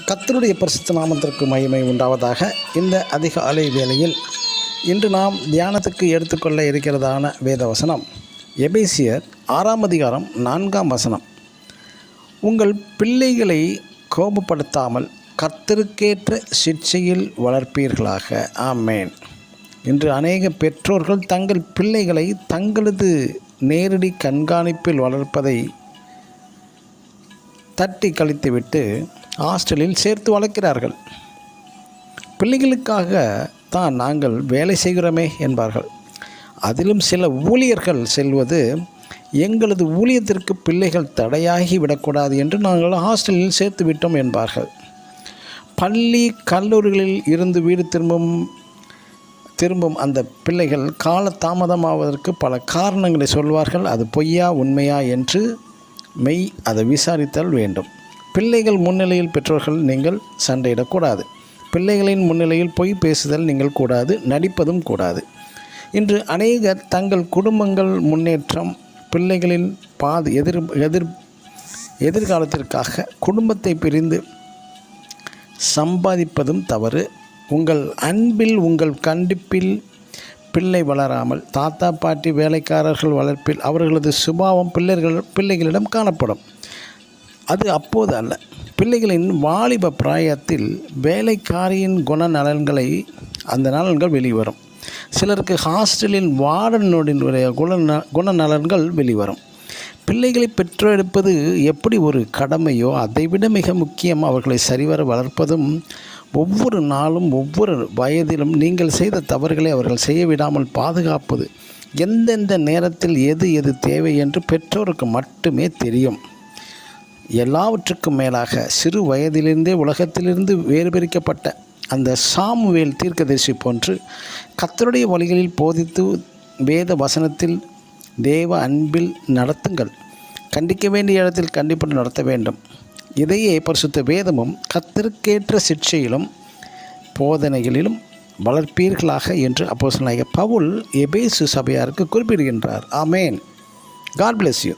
கர்த்தருடைய பரிசுத்த நாமத்திற்கு மகிமை உண்டாவதாக. இந்த அதிகாலை வேளையில் இன்று நாம் தியானத்துக்கு எடுத்துக்கொள்ள இருக்கிறதான வேதவசனம் எபேசியர் 6ஆம் அதிகாரம் 4ஆம் வசனம். உங்கள் பிள்ளைகளை கோபப்படுத்தாமல் கர்த்தருக்கேற்ற சிட்சையில் வளர்ப்பீர்களாக. ஆமேன். இன்று அநேக பெற்றோர்கள் தங்கள் பிள்ளைகளை தங்களது நேரடி கண்காணிப்பில் வளர்ப்பதை தட்டி கழித்துவிட்டு ஹாஸ்டலில் சேர்த்து வளர்க்கிறார்கள். பிள்ளைகளுக்காக தான் நாங்கள் வேலை செய்கிறோமே என்பார்கள். அதிலும் சில ஊழியர்கள் செல்வது, எங்களது ஊழியத்திற்கு பிள்ளைகள் தடையாகி விடக்கூடாது என்று நாங்கள் ஹாஸ்டலில் சேர்த்து விட்டோம் என்பார்கள். பள்ளி கல்லூரிகளில் இருந்து வீடு திரும்பும் அந்த பிள்ளைகள் கால தாமதமாவதற்கு பல காரணங்களை சொல்வார்கள். அது பொய்யா உண்மையா என்று அதை விசாரித்தல் வேண்டும். பிள்ளைகள் முன்னிலையில் பெற்றோர்கள் நீங்கள் சண்டையிடக்கூடாது. பிள்ளைகளின் முன்னிலையில் பொய் பேசுதல் நீங்கள் கூடாது, நடிப்பதும் கூடாது. இன்று அநேகர் தங்கள் குடும்பங்கள் முன்னேற்றம், பிள்ளைகளின் எதிர்காலத்திற்காக குடும்பத்தை பிரிந்து சம்பாதிப்பதும் தவறு. உங்கள் அன்பில், உங்கள் கண்டிப்பில் பிள்ளை வளராமல் தாத்தா பாட்டி வேலைக்காரர்கள் வளர்ப்பில் அவர்களது சுபாவம் பிள்ளைகளிடம் காணப்படும். அது அப்போது அல்ல. பிள்ளைகளின் வாலிப பிராயத்தில் வேலைக்காரியின் அந்த நலன்கள் வெளிவரும். சிலருக்கு ஹாஸ்டலில் வார்டனுடைய குணநலன்கள் வெளிவரும். பிள்ளைகளை பெற்றெடுப்பது எப்படி ஒரு கடமையோ அதைவிட மிக முக்கியம் அவர்களை சரிவர வளர்ப்பதும். ஒவ்வொரு நாளும் ஒவ்வொரு வயதிலும் நீங்கள் செய்த தவறுகளை அவர்கள் செய்ய விடாமல் பாதுகாப்பது, எந்தெந்த நேரத்தில் எது தேவை என்று பெற்றோருக்கு மட்டுமே தெரியும். எல்லாவற்றுக்கும் மேலாக சிறு வயதிலிருந்தே உலகத்திலிருந்து வேறுபிரிக்கப்பட்ட அந்த சாமுவேல் தீர்க்கதரிசி போன்று கர்த்தருடைய வழிகளில் போதித்து வேத வசனத்தில் தேவ அன்பில் நடத்துங்கள். கண்டிக்க வேண்டிய இடத்தில் கண்டிப்பாக நடத்த வேண்டும். இதையே பரிசுத்த வேதமும் கர்த்தருக்கேற்ற சிட்சையிலும் போதனைகளிலும் வளர்ப்பீர்களாக என்று அப்போஸ்தலனாகிய பவுல் எபேசு சபையாருக்கு குறிப்பிடுகின்றார். ஆமேன். God bless you.